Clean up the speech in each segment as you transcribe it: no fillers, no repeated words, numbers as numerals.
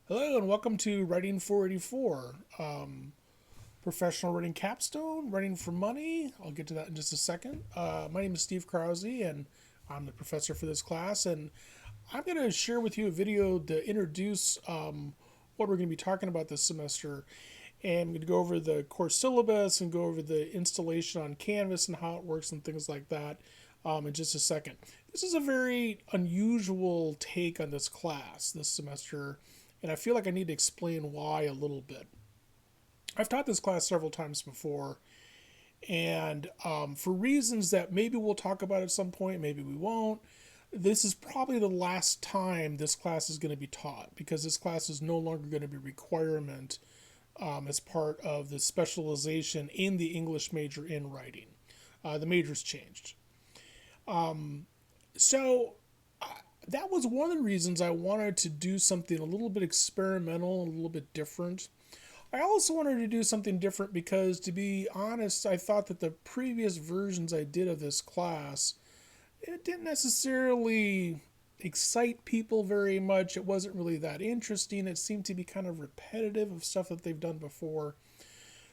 Hello and welcome to Writing 484, Professional Writing Capstone, Writing for Money. I'll get to that in just a second. My name is Steve Krause and I'm the professor for this class, and I'm going to share with you a video to introduce what we're going to be talking about this semester. And I'm going to go over the course syllabus and go over the installation on Canvas and how it works and things like that in just a second. This is a very unusual take on this class this semester, and I feel like I need to explain why a little bit. I've taught this class several times before, and for reasons that maybe we'll talk about at some point, maybe we won't, this is probably the last time this class is going to be taught because this class is no longer going to be a requirement as part of the specialization in the English major in writing. The major's changed. So that was one of the reasons I wanted to do something a little bit experimental, a little bit different. I also wanted to do something different because, to be honest, I thought that the previous versions I did of this class, it didn't necessarily excite people very much. It wasn't really that interesting. It seemed to be kind of repetitive of stuff that they've done before.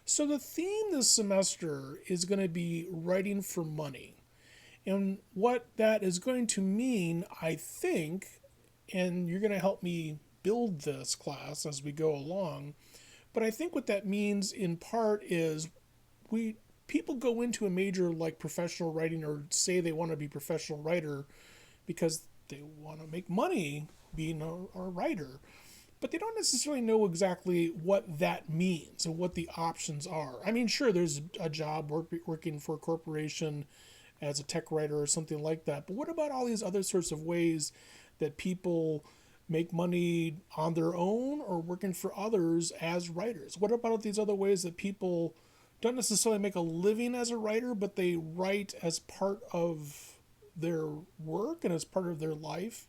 So the theme this semester is going to be writing for money. And what that is going to mean, I think, and you're going to help me build this class as we go along, but I think what that means in part is we people go into a major like professional writing or say they want to be a professional writer because they want to make money being a writer, but they don't necessarily know exactly what that means and what the options are. I mean, sure, there's a job working for a corporation as a tech writer or something like that. But what about all these other sorts of ways that people make money on their own or working for others as writers? What about these other ways that people don't necessarily make a living as a writer, but they write as part of their work and as part of their life?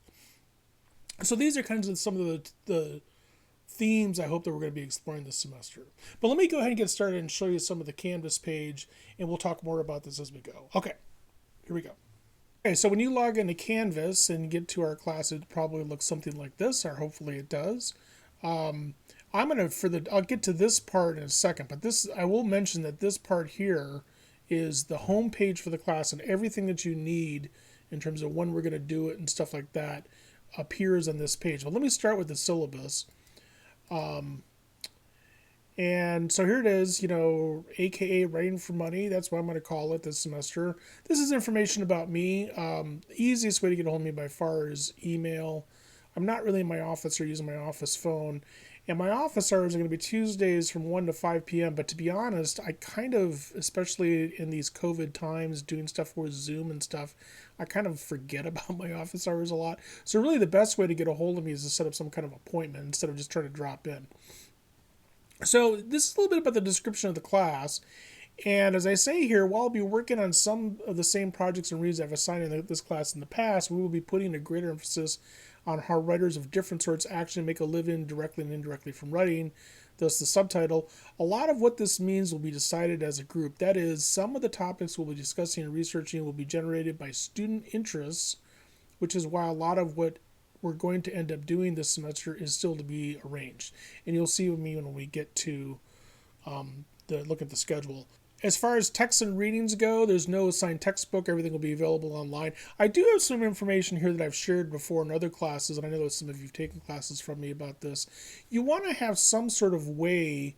So these are kinds of some of the themes I hope that we're going to be exploring this semester. But let me go ahead and get started and show you some of the Canvas page, and we'll talk more about this as we go. Okay, here we go. Okay, so when you log into Canvas and get to our class, it probably looks something like this, or hopefully it does. I'm gonna I'll get to this part in a second, but this I will mention that this part here is the home page for the class, and everything that you need in terms of when we're gonna do it and stuff like that appears on this page. But let me start with the syllabus. And so here it is, AKA Writing for Money. That's what I'm going to call it this semester. This is information about me. The easiest way to get a hold of me by far is email. I'm not really in my office or using my office phone. And my office hours are going to be Tuesdays from 1 to 5 p.m. But to be honest, I kind of, especially in these COVID times, doing stuff with Zoom and stuff, I kind of forget about my office hours a lot. So really the best way to get a hold of me is to set up some kind of appointment instead of just trying to drop in. So this is a little bit about the description of the class. And as I say here, while I'll be working on some of the same projects and reads I've assigned in this class in the past, we will be putting a greater emphasis on how writers of different sorts actually make a living directly and indirectly from writing. Thus the subtitle. A lot of what this means will be decided as a group. That is, some of the topics we'll be discussing and researching will be generated by student interests, which is why a lot of what we're going to end up doing this semester is still to be arranged. And you'll see with me when we get to look at the schedule. As far as texts and readings go, there's no assigned textbook. Everything will be available online. I do have some information here that I've shared before in other classes, and I know that some of you have taken classes from me about this. You want to have some sort of way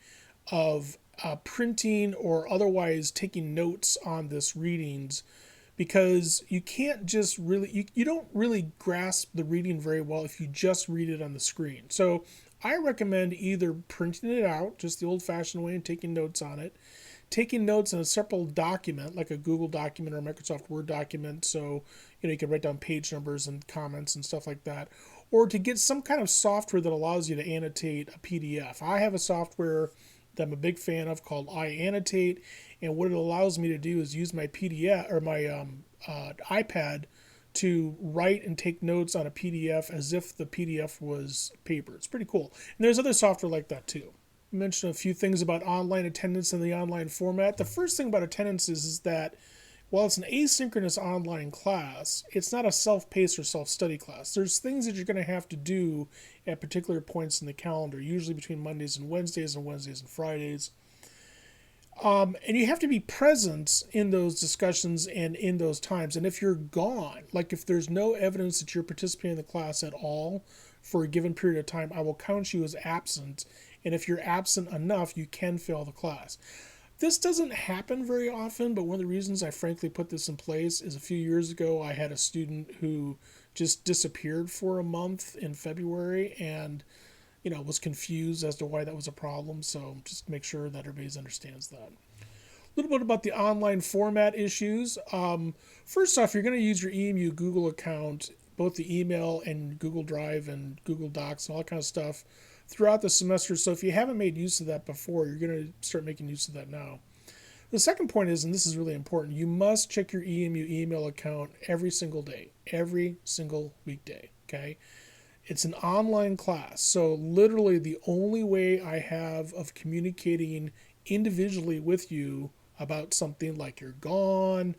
of printing or otherwise taking notes on this readings, because you can't just really you don't really grasp the reading very well if you just read it on the screen. So I recommend either printing it out just the old-fashioned way and taking notes on it, taking notes in a separate document like a Google document or a Microsoft Word document, so you can write down page numbers and comments and stuff like that, or to get some kind of software that allows you to annotate a PDF. I have a software that I'm a big fan of called iAnnotate, and what it allows me to do is use my PDF or my iPad to write and take notes on a PDF as if the PDF was paper. It's pretty cool. And there's other software like that too. I mentioned a few things about online attendance and the online format. The first thing about attendance is that While it's an asynchronous online class, it's not a self-paced or self-study class. There's things that you're going to have to do at particular points in the calendar, usually between Mondays and Wednesdays and Fridays. And you have to be present in those discussions and in those times. And if you're gone, like if there's no evidence that you're participating in the class at all for a given period of time, I will count you as absent. And if you're absent enough, you can fail the class. This doesn't happen very often, but one of the reasons I frankly put this in place is a few years ago I had a student who just disappeared for a month in February and was confused as to why that was a problem. So just make sure that everybody understands that. A little bit about the online format issues. First off, you're going to use your EMU Google account, both the email and Google Drive and Google Docs and all that kind of stuff throughout the semester. So if you haven't made use of that before, you're going to start making use of that now. The second point is, and this is really important, you must check your EMU email account every single day, every single weekday, okay? It's an online class, so literally the only way I have of communicating individually with you about something like you're gone,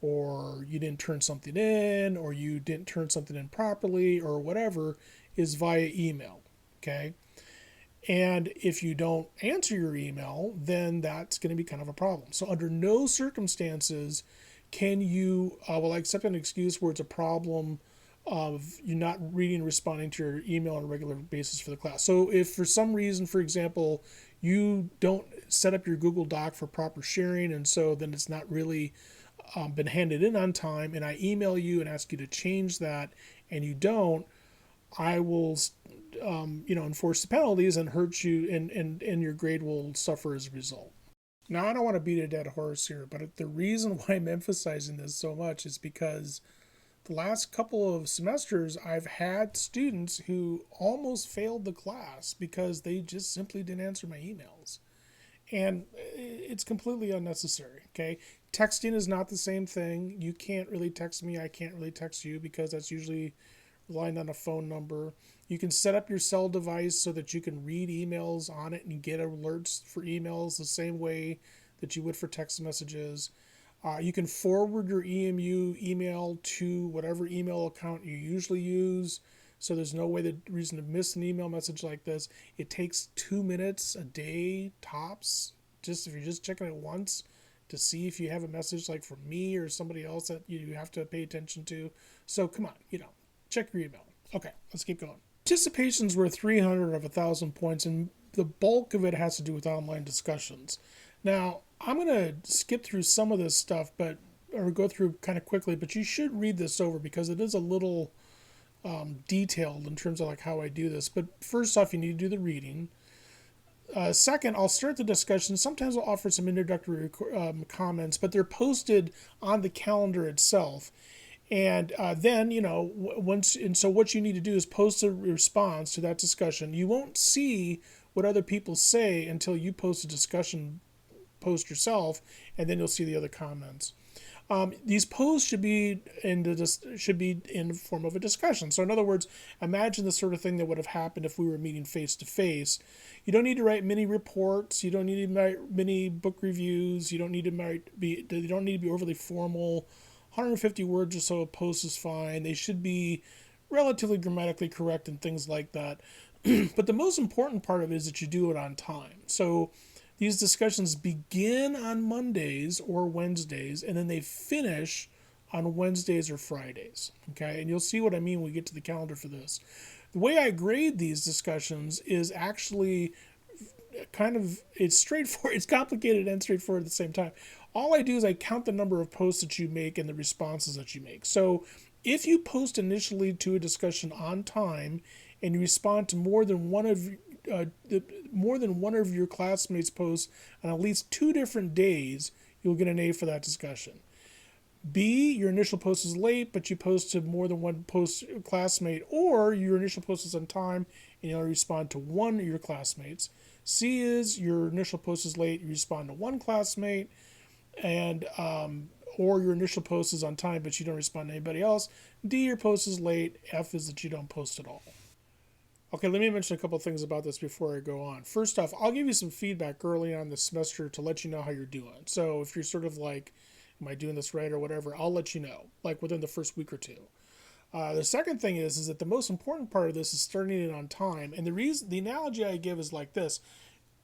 or you didn't turn something in, or you didn't turn something in properly, or whatever, is via email, okay? And if you don't answer your email, then that's going to be kind of a problem. So under no circumstances can you, accept an excuse where it's a problem of you not reading and responding to your email on a regular basis for the class. So if for some reason, for example, you don't set up your Google Doc for proper sharing, and so then it's not really been handed in on time, and I email you and ask you to change that, and you don't, I will, enforce the penalties and hurt you, and your grade will suffer as a result. Now, I don't want to beat a dead horse here, but the reason why I'm emphasizing this so much is because the last couple of semesters, I've had students who almost failed the class because they just simply didn't answer my emails. And it's completely unnecessary, okay? Texting is not the same thing. You can't really text me. I can't really text you because that's usually relying on a phone number. You can set up your cell device so that you can read emails on it and get alerts for emails the same way that you would for text messages. You can forward your EMU email to whatever email account you usually use, so there's no reason to miss an email message like this. It takes 2 minutes a day tops, just if you're just checking it once to see if you have a message like from me or somebody else that you have to pay attention to. So come on, check your email. Okay, let's keep going. Participation's worth 300 of 1,000 points, and the bulk of it has to do with online discussions. Now, I'm going to skip through some of this stuff, or go through kind of quickly, but you should read this over because it is a little detailed in terms of like how I do this. But first off, you need to do the reading. Second, I'll start the discussion. Sometimes I'll offer some introductory comments, but they're posted on the calendar itself. And then, so what you need to do is post a response to that discussion. You won't see what other people say until you post a discussion post yourself, and then you'll see the other comments. These posts should be in the form of a discussion. So in other words, imagine the sort of thing that would have happened if we were meeting face to face. You don't need to write many reports. You don't need to write many book reviews. You don't need to be overly formal. 150 words or so a post is fine. They should be relatively grammatically correct and things like that. But the most important part of it is that you do it on time. So these discussions begin on Mondays or Wednesdays, and then they finish on Wednesdays or Fridays. Okay, and you'll see what I mean when we get to the calendar for this. The way I grade these discussions is actually it's straightforward. It's complicated and straightforward at the same time. All I do is I count the number of posts that you make and the responses that you make. So if you post initially to a discussion on time and you respond to more than one of your classmates' posts on at least 2 different days, you'll get an A for that discussion. B, your initial post is late, but you post to more than one classmate, or your initial post is on time and you'll respond to one of your classmates. C is your initial post is late, you respond to one classmate, and or your initial post is on time, but you don't respond to anybody else. D, your post is late. F is that you don't post at all. Okay, let me mention a couple things about this before I go on. First off, I'll give you some feedback early on the semester to let you know how you're doing. So if you're sort of like Am I doing this right or whatever? I'll let you know, like within the first week or two. The second thing is that the most important part of this is starting it on time. And the analogy I give is like this: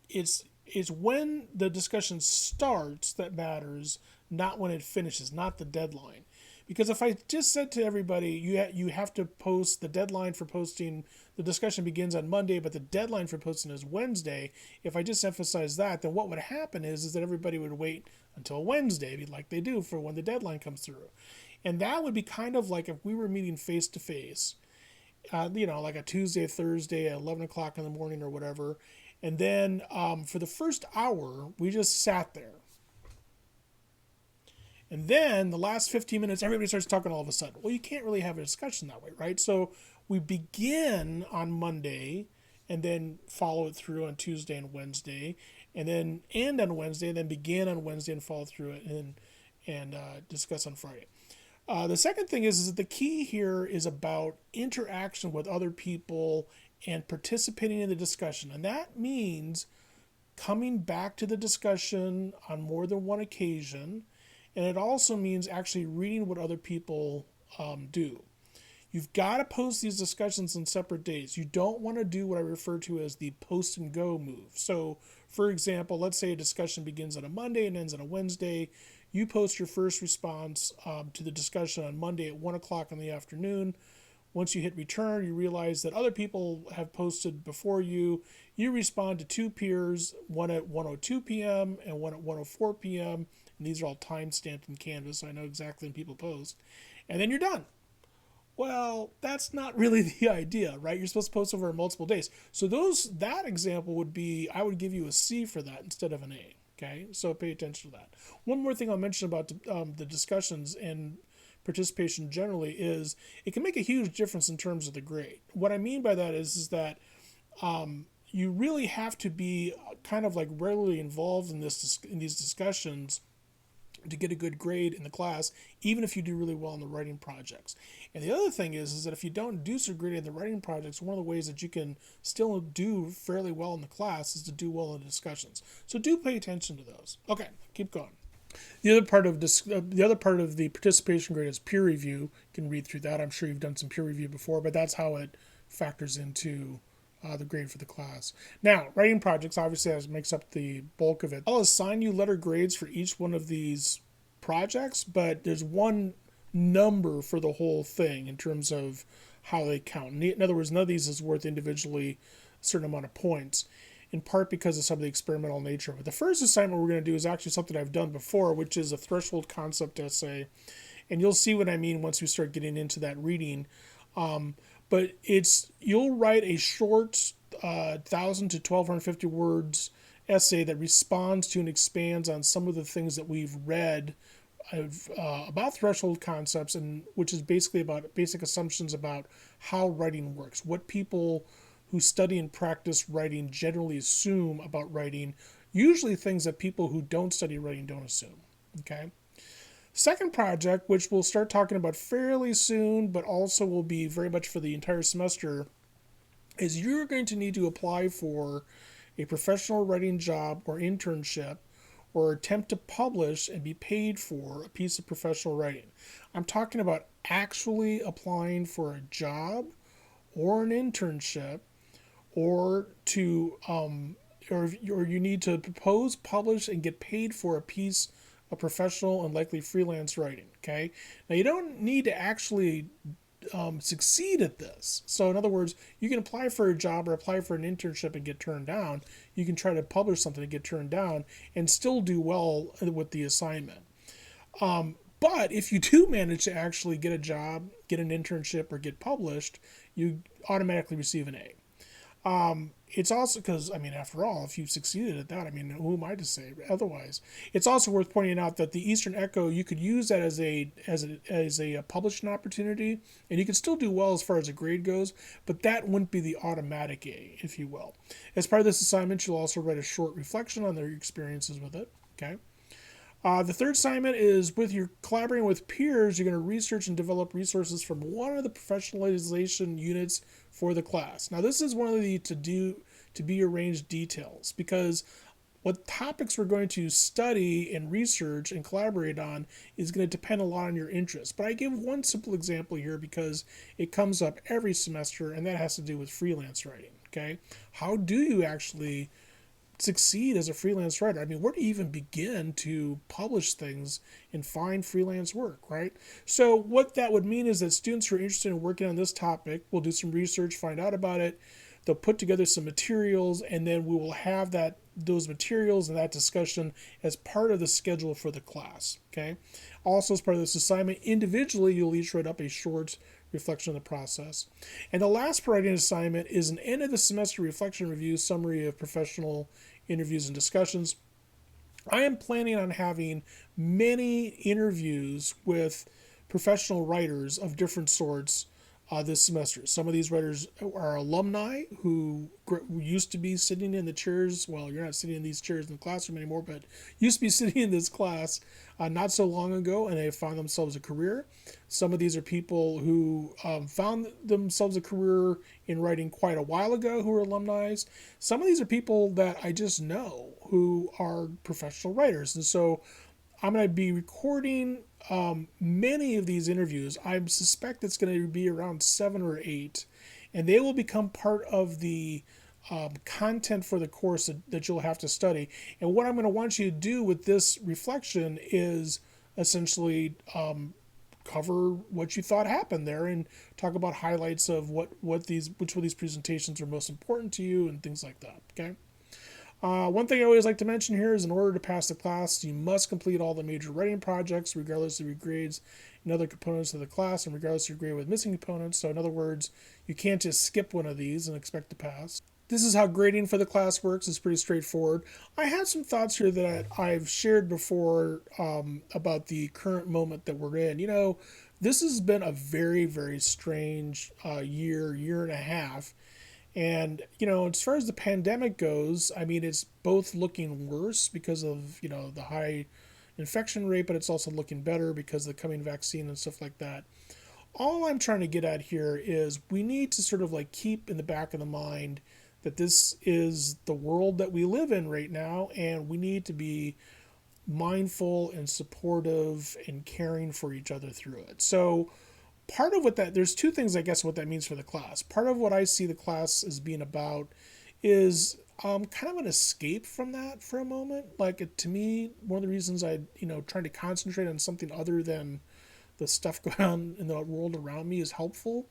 it's when the discussion starts that matters, not when it finishes, not the deadline. Because if I just said to everybody, you have to post, the deadline for posting, the discussion begins on Monday, but the deadline for posting is Wednesday. If I just emphasize that, then what would happen is that everybody would wait until Wednesday, like they do for when the deadline comes through. And that would be kind of like if we were meeting face to face, like a Tuesday, Thursday at 11 o'clock in the morning or whatever. And then for the first hour, we just sat there. And then the last 15 minutes, everybody starts talking all of a sudden. Well, you can't really have a discussion that way, right? So we begin on Monday and then follow it through on Tuesday and Wednesday, and then end on Wednesday, and then begin on Wednesday and follow through it and discuss on Friday. The second thing is that the key here is about interaction with other people and participating in the discussion. And that means coming back to the discussion on more than one occasion. And it also means actually reading what other people do. You've got to post these discussions on separate days. You don't want to do what I refer to as the post and go move. So, for example, let's say a discussion begins on a Monday and ends on a Wednesday. You post your first response to the discussion on Monday at 1 o'clock in the afternoon. Once you hit return, you realize that other people have posted before you. You respond to two peers, one at 1:02 p.m. and one at 1:04 p.m. And these are all time-stamped in Canvas, so I know exactly when people post. And then you're done. Well, that's not really the idea, right? You're supposed to post over multiple days. So that example would be, I would give you a C for that instead of an A. Okay, so pay attention to that. One more thing I'll mention about the discussions and participation generally is it can make a huge difference in terms of the grade. What I mean by that is that you really have to be kind of like regularly involved in these discussions to get a good grade in the class, even if you do really well in the writing projects. And the other thing is that if you don't do so great in the writing projects, one of the ways that you can still do fairly well in the class is to do well in the discussions. So do pay attention to those. Okay, keep going. The other part of the participation grade is peer review. You can read through that. I'm sure you've done some peer review before, but that's how it factors into the grade for the class. Now, writing projects obviously makes up the bulk of it. I'll assign you letter grades for each one of these projects, but there's one number for the whole thing in terms of how they count. In other words, none of these is worth individually a certain amount of points, in part because of some of the experimental nature of it. The first assignment we're going to do is actually something I've done before, which is a threshold concept essay. And you'll see what I mean once we start getting into that reading. But you'll write a short 1,000 to 1,250 words essay that responds to and expands on some of the things that we've read about threshold concepts, and which is basically about basic assumptions about how writing works, what people who study and practice writing generally assume about writing, usually things that people who don't study writing don't assume. Okay. Second project, which we'll start talking about fairly soon, but also will be very much for the entire semester, is you're going to need to apply for a professional writing job or internship or attempt to publish and be paid for a piece of professional writing. I'm talking about actually applying for a job or an internship or you need to propose, publish, and get paid for a piece of professional and likely freelance writing. Okay, now you don't need to actually succeed at this. So in other words, you can apply for a job or apply for an internship and get turned down. You can try to publish something and get turned down and still do well with the assignment. But if you do manage to actually get a job, get an internship, or get published, you automatically receive an A. It's also because, after all, if you've succeeded at that, who am I to say otherwise? It's also worth pointing out that the Eastern Echo, you could use that as a publishing opportunity, and you could still do well as far as a grade goes, but that wouldn't be the automatic A, if you will. As part of this assignment, you'll also write a short reflection on their experiences with it. Okay. The third assignment is with your collaborating with peers, you're going to research and develop resources from one of the professionalization units for the class. Now, this is one of the to be arranged details, because What topics we're going to study and research and collaborate on is going to depend a lot on your interests. But I give one simple example here because it comes up every semester, and that has to do with freelance writing. Okay, how do you actually succeed as a freelance writer? I mean, where do you even begin to publish things and find freelance work, right? So what that would mean is that students who are interested in working on this topic will do some research, find out about it. They'll put together some materials, and then we will have those materials and that discussion as part of the schedule for the class. Okay. Also, as part of this assignment, individually, you'll each write up a short reflection of the process. And the last writing assignment is an end of the semester reflection review summary of professional interviews and discussions. I am planning on having many interviews with professional writers of different sorts this semester. Some of these writers are alumni who used to be sitting in the chairs. Well, you're not sitting in these chairs in the classroom anymore, but used to be sitting in this class not so long ago, and they found themselves a career. Some of these are people who found themselves a career in writing quite a while ago who are alumni. Some of these are people that I just know who are professional writers. And so I'm going to be recording many of these interviews. I suspect it's going to be around 7 or 8, and they will become part of the content for the course that you'll have to study. And what I'm going to want you to do with this reflection is essentially cover what you thought happened there and talk about highlights of which of these presentations are most important to you and things like that. Okay. One thing I always like to mention here is in order to pass the class, you must complete all the major writing projects, regardless of your grades and other components of the class, and regardless of your grade with missing components. So in other words, you can't just skip one of these and expect to pass. This is how grading for the class works. It's pretty straightforward. I had some thoughts here that I've shared before about the current moment that we're in. This has been a very, very strange year and a half. And, as far as the pandemic goes, I mean, it's both looking worse because of, the high infection rate, but it's also looking better because of the coming vaccine and stuff like that. All I'm trying to get at here is we need to sort of like keep in the back of the mind that this is the world that we live in right now, and we need to be mindful and supportive and caring for each other through it. So, part of there's two things, I guess, what that means for the class. Part of what I see the class as being about is kind of an escape from that for a moment. Like, to me, one of the reasons trying to concentrate on something other than the stuff going on in the world around me is helpful.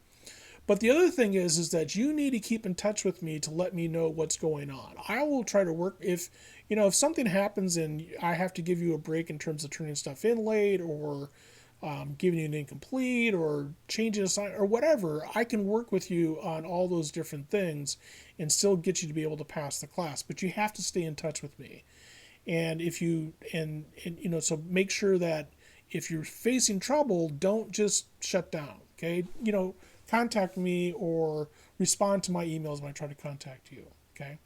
But the other thing is that you need to keep in touch with me to let me know what's going on. I will try to work if something happens and I have to give you a break in terms of turning stuff in late or giving you an incomplete or changing a sign or whatever, I can work with you on all those different things and still get you to be able to pass the class. But you have to stay in touch with me. And so make sure that if you're facing trouble, don't just shut down. Okay. Contact me or respond to my emails when I try to contact you. Okay.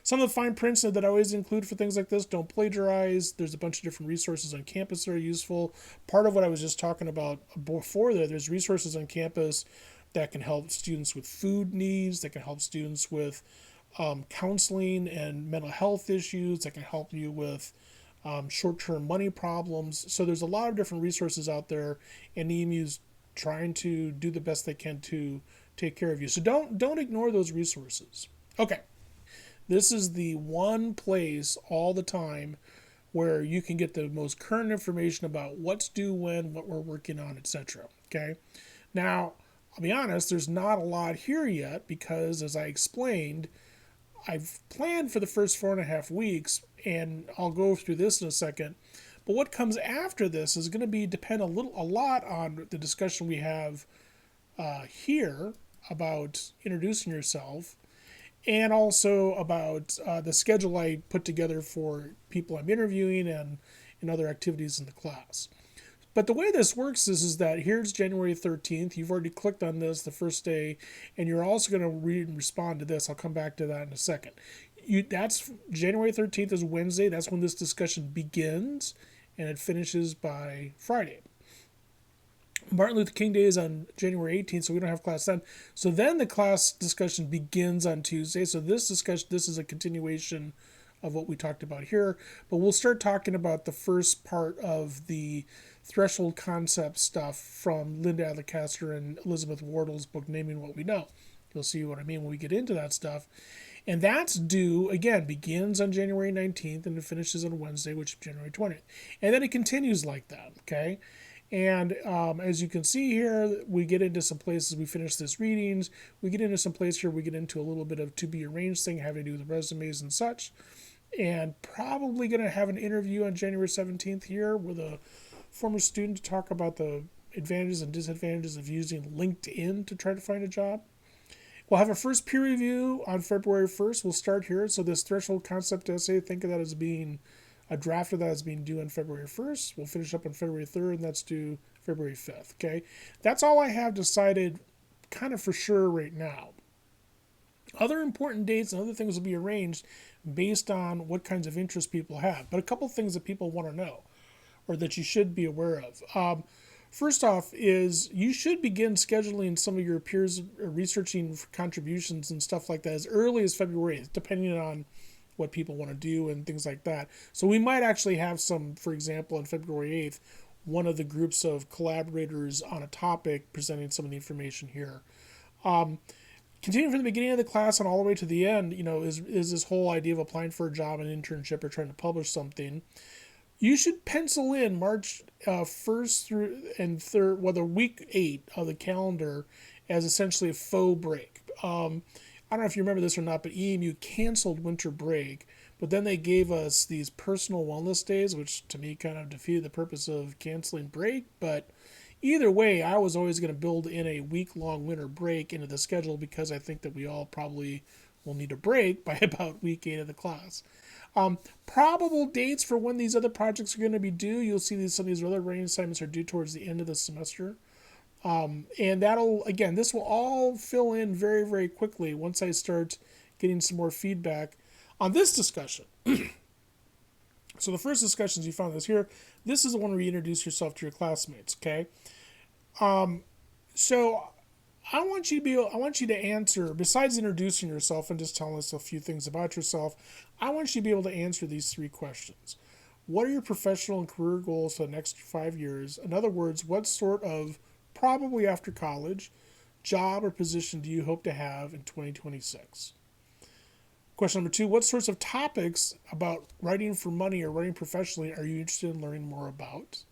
Some of the fine prints that I always include for things like this: don't plagiarize. There's a bunch of different resources on campus that are useful. Part of what I was just talking about before there's resources on campus that can help students with food needs, that can help students with counseling and mental health issues, that can help you with short-term money problems. So there's a lot of different resources out there, and EMU's trying to do the best they can to take care of you. So don't ignore those resources. Okay. This is the one place all the time where you can get the most current information about what's due when, what we're working on, etc. Okay. Now, I'll be honest, there's not a lot here yet because, as I explained, I've planned for the first 4.5 weeks, and I'll go through this in a second. But what comes after this is going to depend a lot on the discussion we have here about introducing yourself, and also about the schedule I put together for people I'm interviewing and other activities in the class. But the way this works is that here's January 13th. You've already clicked on this the first day, and you're also going to read and respond to this. I'll come back to that in a second. That's January 13th is Wednesday. That's when this discussion begins, and it finishes by Friday. Martin Luther King Day is on January 18th, so we don't have class then. So then the class discussion begins on Tuesday. So this is a continuation of what we talked about here. But we'll start talking about the first part of the threshold concept stuff from Linda Adler-Castor and Elizabeth Wardle's book, Naming What We Know. You'll see what I mean when we get into that stuff. And that's due, again, begins on January 19th and it finishes on Wednesday, which is January 20th. And then it continues like that, okay? And as you can see here, we get into some places, we finish this readings, we get into some places here, we get into a little bit of to be arranged thing having to do with resumes and such. And probably going to have an interview on January 17th here with a former student to talk about the advantages and disadvantages of using LinkedIn to try to find a job. We'll have a first peer review on February 1st. We'll start here. So this threshold concept essay, think of that as being a draft of that as being due on February 1st. We'll finish up on February 3rd, and that's due February 5th. Okay, that's all I have decided kind of for sure right now. Other important dates and other things will be arranged based on what kinds of interests people have. But a couple things that people want to know or that you should be aware of. First off is you should begin scheduling some of your peers researching contributions and stuff like that as early as February 8th, depending on what people want to do and things like that. So we might actually have some, for example, on February 8th, one of the groups of collaborators on a topic presenting some of the information here. Continuing from the beginning of the class and all the way to the end, is this whole idea of applying for a job, an internship, or trying to publish something. You should pencil in March 1st through and 3rd, whether week 8 of the calendar, as essentially a faux break. I don't know if you remember this or not, but EMU canceled winter break, but then they gave us these personal wellness days, which to me kind of defeated the purpose of canceling break. But either way, I was always going to build in a week-long winter break into the schedule because I think that we all probably will need a break by about week 8 of the class. Probable dates for when these other projects are going to be due. You'll see some of these other writing assignments are due towards the end of the semester. And this will all fill in very, very quickly once I start getting some more feedback on this discussion. So the first discussions you found this here. This is the one where you introduce yourself to your classmates, okay? So I want you to answer, besides introducing yourself and just telling us a few things about yourself, I want you to be able to answer these 3 questions. What are your professional and career goals for the next 5 years? In other words, what sort of, probably after college, job or position do you hope to have in 2026? Question number 2, what sorts of topics about writing for money or writing professionally are you interested in learning more about?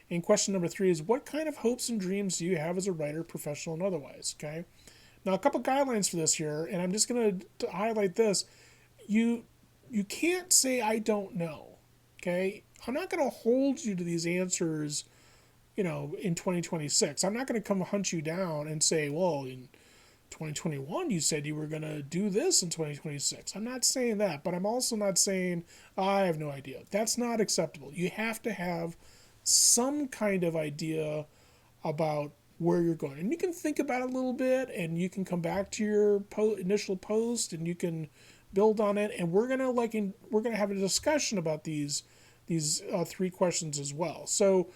And question number 3 is, what kind of hopes and dreams do you have as a writer, professional and otherwise? Okay. Now, a couple guidelines for this here, and I'm just going to highlight this. You can't say, I don't know. Okay. I'm not going to hold you to these answers, in 2026. I'm not going to come hunt you down and say, well, in 2021, you said you were going to do this in 2026. I'm not saying that, but I'm also not saying, I have no idea. That's not acceptable. You have to have some kind of idea about where you're going. And you can think about it a little bit, and you can come back to your initial post, and you can build on it. And we're gonna have a discussion about these 3 questions as well. So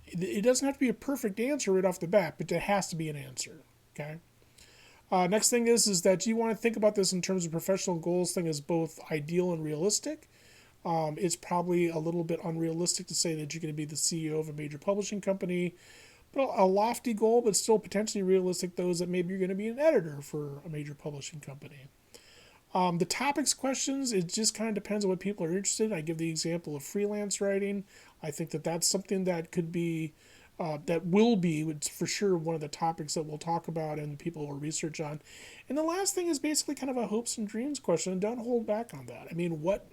it doesn't have to be a perfect answer right off the bat, but it has to be an answer. Okay. Next thing is that you want to think about this in terms of professional goals thing as both ideal and realistic. It's probably a little bit unrealistic to say that you're going to be the CEO of a major publishing company, but a lofty goal, but still potentially realistic, those that maybe you're going to be an editor for a major publishing company. The topics questions, it just kind of depends on what people are interested in. I give the example of freelance writing. I think that that's something that could be, that will be for sure one of the topics that we'll talk about and people will research on. And the last thing is basically kind of a hopes and dreams question. And don't hold back on that. I mean, what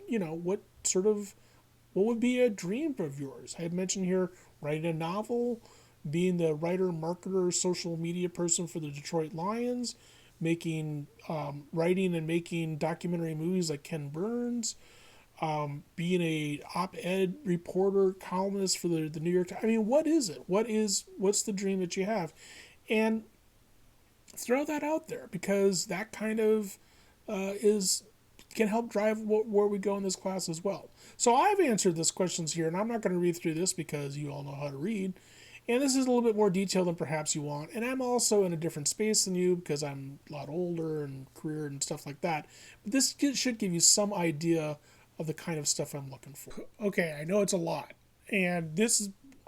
would be a dream of yours? I had mentioned here writing a novel, being the writer, marketer, social media person for the Detroit Lions, writing and making documentary movies like Ken Burns, being a op-ed reporter, columnist for the New York Times. I mean, what is it? What's the dream that you have? And throw that out there, because that kind of can help drive where we go in this class as well. So I've answered these questions here, and I'm not going to read through this because you all know how to read. And this is a little bit more detailed than perhaps you want. And I'm also in a different space than you because I'm a lot older and career and stuff like that. But this should give you some idea of the kind of stuff I'm looking for. Okay, I know it's a lot, and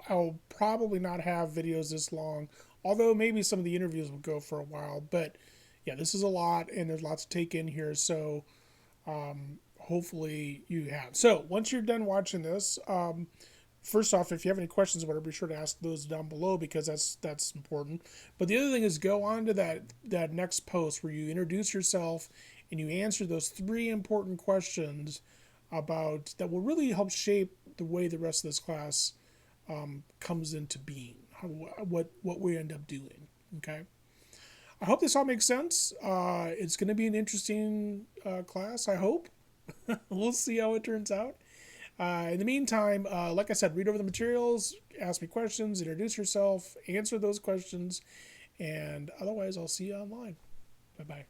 I'll probably not have videos this long, although maybe some of the interviews will go for a while. But yeah, this is a lot, and there's lots to take in here. So hopefully you have. So once you're done watching this, first off, if you have any questions or whatever, be sure to ask those down below because that's important. But the other thing is go on to that next post where you introduce yourself and you answer those 3 important questions about that will really help shape the way the rest of this class comes into being, what we end up doing. Okay. I hope this all makes sense. It's going to be an interesting class, I hope. We'll see how it turns out. In the meantime, like I said, read over the materials, ask me questions, introduce yourself, answer those questions, and otherwise, I'll see you online. Bye bye.